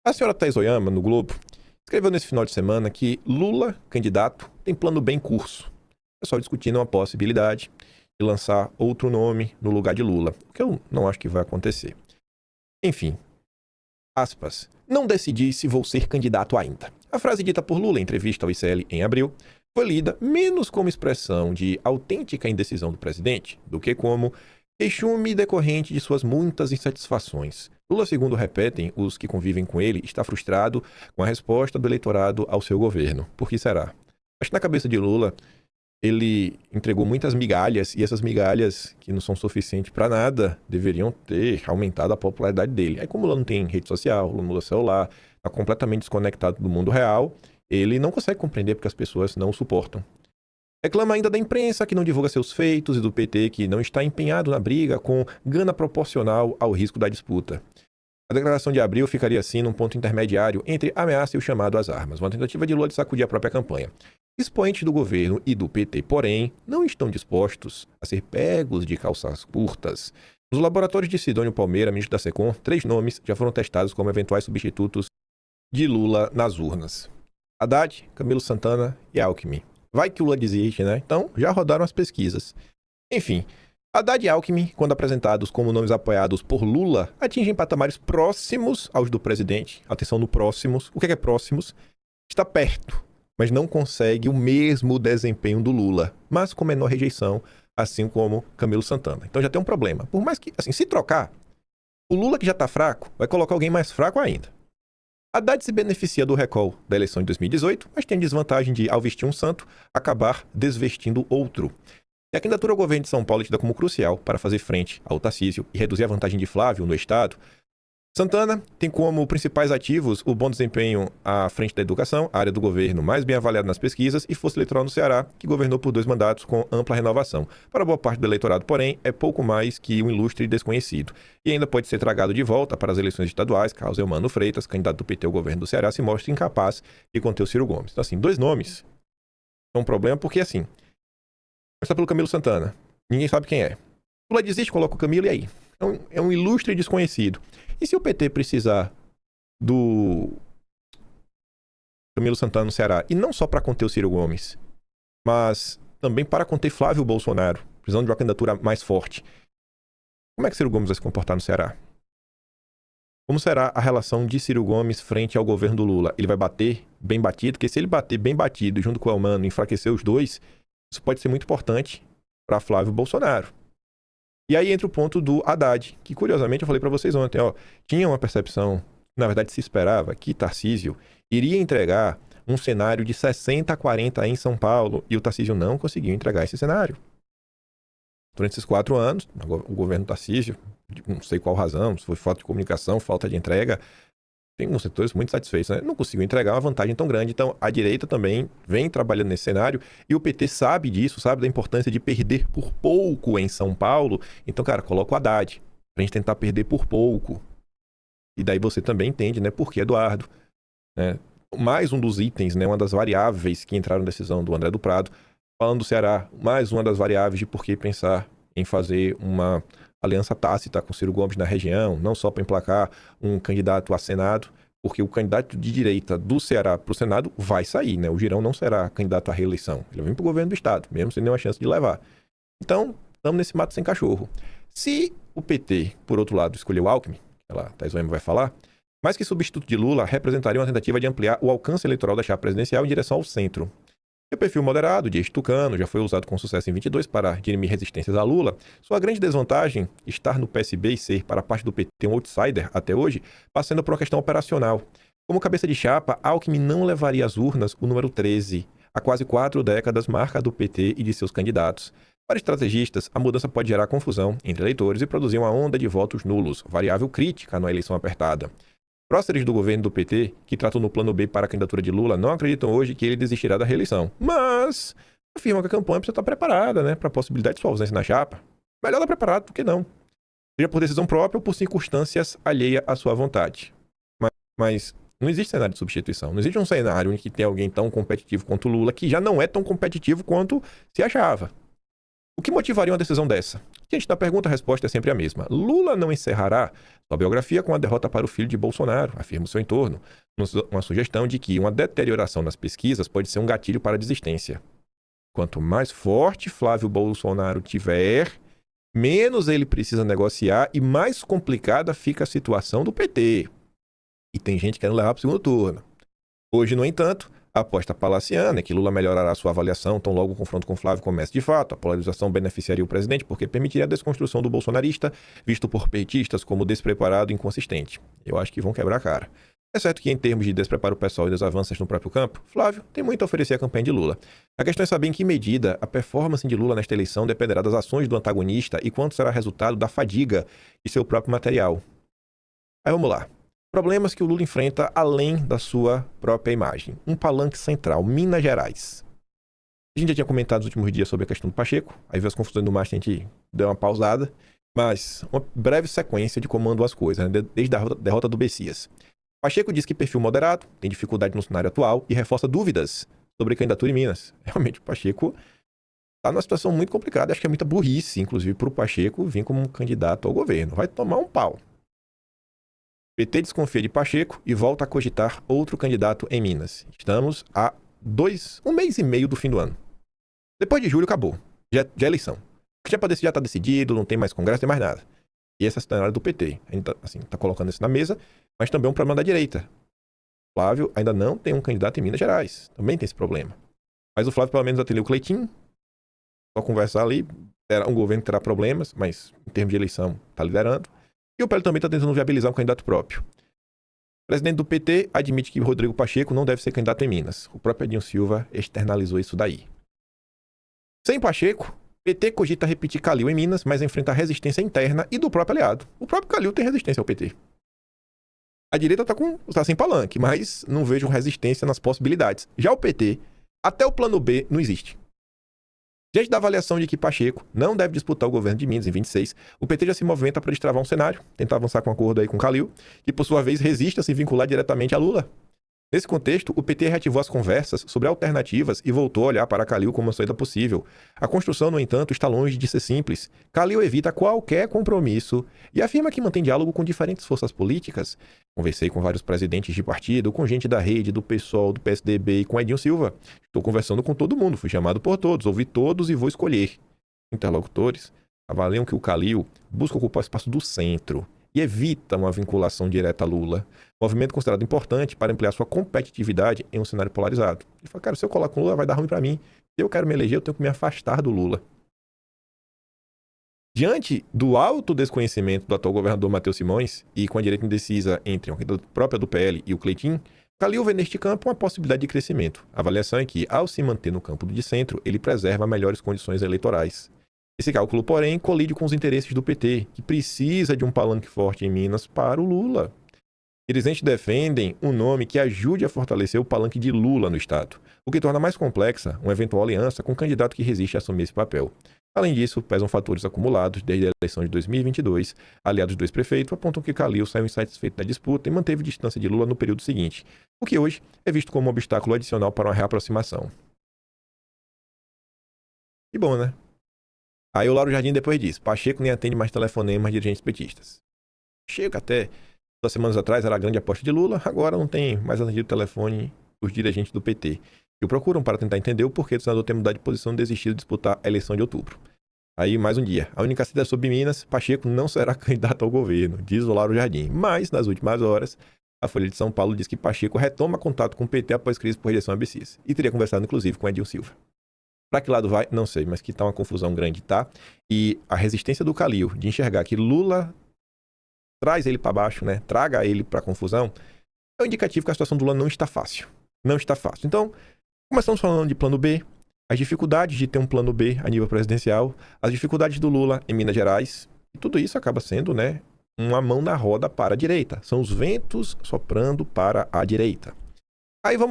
A senhora Thaís Oyama, no Globo, escreveu nesse final de semana que Lula, candidato, tem plano B em curso. O pessoal discutindo uma possibilidade de lançar outro nome no lugar de Lula, o que eu não acho que vai acontecer. Enfim, aspas, não decidi se vou ser candidato ainda. A frase dita por Lula em entrevista ao ICL em abril foi lida menos como expressão de autêntica indecisão do presidente do que como queixume decorrente de suas muitas insatisfações. Lula, segundo repetem os que convivem com ele, está frustrado com a resposta do eleitorado ao seu governo. Por que será? Acho que na cabeça de Lula, ele entregou muitas migalhas e essas migalhas, que não são suficientes para nada, deveriam ter aumentado a popularidade dele. Aí, como Lula não tem rede social, não usa celular, está completamente desconectado do mundo real, ele não consegue compreender porque as pessoas não o suportam. Reclama ainda da imprensa que não divulga seus feitos e do PT que não está empenhado na briga com gana proporcional ao risco da disputa. A declaração de abril ficaria assim num ponto intermediário entre a ameaça e o chamado às armas, uma tentativa de Lula de sacudir a própria campanha. Expoentes do governo e do PT, porém, não estão dispostos a ser pegos de calças curtas. Nos laboratórios de Sidônio Palmeira, ministro da SECOM, 3 nomes já foram testados como eventuais substitutos de Lula nas urnas: Haddad, Camilo Santana e Alckmin. Vai que o Lula desiste, né? Então, já rodaram as pesquisas. Enfim, Haddad e Alckmin, quando apresentados como nomes apoiados por Lula, atingem patamares próximos aos do presidente. Atenção no próximos. O que é próximos? Está perto, mas não consegue o mesmo desempenho do Lula, mas com menor rejeição, assim como Camilo Santana. Então já tem um problema. Por mais que, assim, se trocar, o Lula que já está fraco, vai colocar alguém mais fraco ainda. Haddad se beneficia do recall da eleição de 2018, mas tem a desvantagem de, ao vestir um santo, acabar desvestindo outro. E a candidatura ao governo de São Paulo é tida como crucial para fazer frente ao Tarcísio e reduzir a vantagem de Flávio no estado. Santana tem como principais ativos o bom desempenho à frente da educação, a área do governo mais bem avaliada nas pesquisas, e força eleitoral no Ceará, que governou por 2 mandatos com ampla renovação. Para boa parte do eleitorado, porém, é pouco mais que um ilustre desconhecido. E ainda pode ser tragado de volta para as eleições estaduais, caso Eumano Freitas, candidato do PT ao governo do Ceará, se mostre incapaz de conter o Ciro Gomes. Então, assim, 2 nomes são um problema porque, assim, começar pelo Camilo Santana. Ninguém sabe quem é. Lula desiste, coloca o Camilo e aí? É um ilustre desconhecido. E se o PT precisar do Camilo Santana no Ceará, e não só para conter o Ciro Gomes, mas também para conter Flávio Bolsonaro, precisando de uma candidatura mais forte, como é que Ciro Gomes vai se comportar no Ceará? Como será a relação de Ciro Gomes frente ao governo do Lula? Ele vai bater bem batido? Porque se ele bater bem batido junto com o Elmano e enfraquecer os dois, isso pode ser muito importante para Flávio Bolsonaro. E aí entra o ponto do Haddad, que curiosamente eu falei para vocês ontem, tinha uma percepção, na verdade se esperava, que Tarcísio iria entregar um cenário de 60-40 em São Paulo, e o Tarcísio não conseguiu entregar esse cenário. Durante esses 4 anos, o governo Tarcísio, não sei qual razão, se foi falta de comunicação, falta de entrega, tem uns setores muito satisfeitos, né? Não conseguiu entregar uma vantagem tão grande. Então, a direita também vem trabalhando nesse cenário e o PT sabe disso, sabe da importância de perder por pouco em São Paulo. Então, cara, coloca o Haddad pra gente tentar perder por pouco. E daí você também entende, né? Por que Eduardo? Né? Mais um dos itens, né? Uma das variáveis que entraram na decisão do André do Prado, falando do Ceará, mais uma das variáveis de por que pensar em fazer uma aliança tácita com Ciro Gomes na região, não só para emplacar um candidato a Senado, porque o candidato de direita do Ceará para o Senado vai sair, né? O Girão não será candidato à reeleição. Ele vem para o governo do estado, mesmo sem nenhuma chance de levar. Então, estamos nesse mato sem cachorro. Se o PT, por outro lado, escolheu Alckmin, que a Thaís Oyama vai falar, mais que substituto de Lula, representaria uma tentativa de ampliar o alcance eleitoral da chapa presidencial em direção ao centro. O perfil moderado, de ex-tucano, já foi usado com sucesso em 22 para dirimir resistências a Lula. Sua grande desvantagem, estar no PSB e ser, para a parte do PT, um outsider até hoje, passando por uma questão operacional. Como cabeça de chapa, Alckmin não levaria às urnas o número 13, há quase 4 décadas, marca do PT e de seus candidatos. Para estrategistas, a mudança pode gerar confusão entre eleitores e produzir uma onda de votos nulos, variável crítica na eleição apertada. Próceres do governo do PT, que tratam no plano B para a candidatura de Lula, não acreditam hoje que ele desistirá da reeleição. Mas afirmam que a campanha precisa estar preparada, né, para a possibilidade de sua ausência na chapa. Melhor estar preparado do que não. Seja por decisão própria ou por circunstâncias alheia à sua vontade. Mas não existe cenário de substituição. Não existe um cenário em que tem alguém tão competitivo quanto o Lula, que já não é tão competitivo quanto se achava. O que motivaria uma decisão dessa? Diante da pergunta, a resposta é sempre a mesma. Lula não encerrará sua biografia com a derrota para o filho de Bolsonaro, afirma o seu entorno, uma sugestão de que uma deterioração nas pesquisas pode ser um gatilho para a desistência. Quanto mais forte Flávio Bolsonaro tiver, menos ele precisa negociar e mais complicada fica a situação do PT. E tem gente querendo levar para o segundo turno. Hoje, no entanto, a aposta palaciana é que Lula melhorará sua avaliação tão logo o confronto com Flávio comece de fato. A polarização beneficiaria o presidente porque permitiria a desconstrução do bolsonarista, visto por petistas como despreparado e inconsistente. Eu acho que vão quebrar a cara. É certo que, em termos de despreparo pessoal e desavanços no próprio campo, Flávio tem muito a oferecer à campanha de Lula. A questão é saber em que medida a performance de Lula nesta eleição dependerá das ações do antagonista e quanto será resultado da fadiga de seu próprio material. Aí vamos lá. Problemas que o Lula enfrenta além da sua própria imagem. Um palanque central, Minas Gerais. A gente já tinha comentado nos últimos dias sobre a questão do Pacheco, aí veio as confusões do Mastro, a gente deu uma pausada, mas uma breve sequência de como andam as coisas, né? Desde a derrota do Bessias. Pacheco diz que perfil moderado, tem dificuldade no cenário atual e reforça dúvidas sobre candidatura em Minas. Realmente, o Pacheco está numa situação muito complicada, acho que é muita burrice, inclusive, para o Pacheco vir como um candidato ao governo. Vai tomar um pau. PT desconfia de Pacheco e volta a cogitar outro candidato em Minas. Estamos a um mês e meio do fim do ano. Depois de julho, acabou. Já é eleição. O que tinha para decidir já está decidido, não tem mais congresso, não tem mais nada. E essa é a cenário do PT. A gente tá colocando isso na mesa, mas também é um problema da direita. Flávio ainda não tem um candidato em Minas Gerais. Também tem esse problema. Mas o Flávio pelo menos atendeu o Cleitinho. Só conversar ali. Um governo que terá problemas, mas em termos de eleição está liderando. E o PL também está tentando viabilizar um candidato próprio. O presidente do PT admite que Rodrigo Pacheco não deve ser candidato em Minas. O próprio Edinho Silva externalizou isso daí. Sem Pacheco, PT cogita repetir Calil em Minas, mas enfrenta resistência interna e do próprio aliado. O próprio Calil tem resistência ao PT. A direita está sem palanque, mas não vejo resistência nas possibilidades. Já o PT, até o plano B não existe. Diante da avaliação de que Pacheco não deve disputar o governo de Minas em 26, o PT já se movimenta para destravar um cenário, tentar avançar com um acordo aí com Calil, que por sua vez resiste a se vincular diretamente a Lula. Nesse contexto, o PT reativou as conversas sobre alternativas e voltou a olhar para Calil como uma saída possível. A construção, no entanto, está longe de ser simples. Calil evita qualquer compromisso e afirma que mantém diálogo com diferentes forças políticas. Conversei com vários presidentes de partido, com gente da Rede, do PSOL, do PSDB e com Edinho Silva. Estou conversando com todo mundo, fui chamado por todos, ouvi todos e vou escolher. Interlocutores avaliam que o Calil busca ocupar o espaço do centro e evita uma vinculação direta a Lula. Movimento considerado importante para ampliar sua competitividade em um cenário polarizado. Ele fala, cara, se eu coloco o Lula vai dar ruim para mim. Se eu quero me eleger, eu tenho que me afastar do Lula. Diante do alto desconhecimento do atual governador Matheus Simões e com a direita indecisa entre a própria do PL e o Cleitinho, Calil vê neste campo uma possibilidade de crescimento. A avaliação é que, ao se manter no campo de centro, ele preserva melhores condições eleitorais. Esse cálculo, porém, colide com os interesses do PT, que precisa de um palanque forte em Minas para o Lula. Dirigentes defendem um nome que ajude a fortalecer o palanque de Lula no Estado, o que torna mais complexa uma eventual aliança com um candidato que resiste a assumir esse papel. Além disso, pesam fatores acumulados desde a eleição de 2022. Aliados do ex-prefeito apontam que Calil saiu insatisfeito da disputa e manteve distância de Lula no período seguinte, o que hoje é visto como um obstáculo adicional para uma reaproximação. E bom, né? Aí o Lauro Jardim depois diz, Pacheco nem atende mais telefonemas de dirigentes petistas. Pacheco até 2 semanas atrás era a grande aposta de Lula, agora não tem mais atendido o telefone os dirigentes do PT. E o procuram para tentar entender o porquê do senador ter mudado de posição e desistido de disputar a eleição de outubro. Aí, mais um dia. A única cidade sobre Minas, Pacheco não será candidato ao governo, diz o Lauro Jardim. Mas, nas últimas horas, a Folha de São Paulo diz que Pacheco retoma contato com o PT após crise por rejeição a Bessias. E teria conversado, inclusive, com Edinho Silva. Para que lado vai? Não sei, mas que tá uma confusão grande, tá? E a resistência do Calil de enxergar que Lula traz ele para baixo, né? Traga ele para confusão, é um indicativo que a situação do Lula não está fácil. Não está fácil. Então, começamos falando de plano B, as dificuldades de ter um plano B a nível presidencial, as dificuldades do Lula em Minas Gerais, e tudo isso acaba sendo, né, uma mão na roda para a direita. São os ventos soprando para a direita. Aí vamos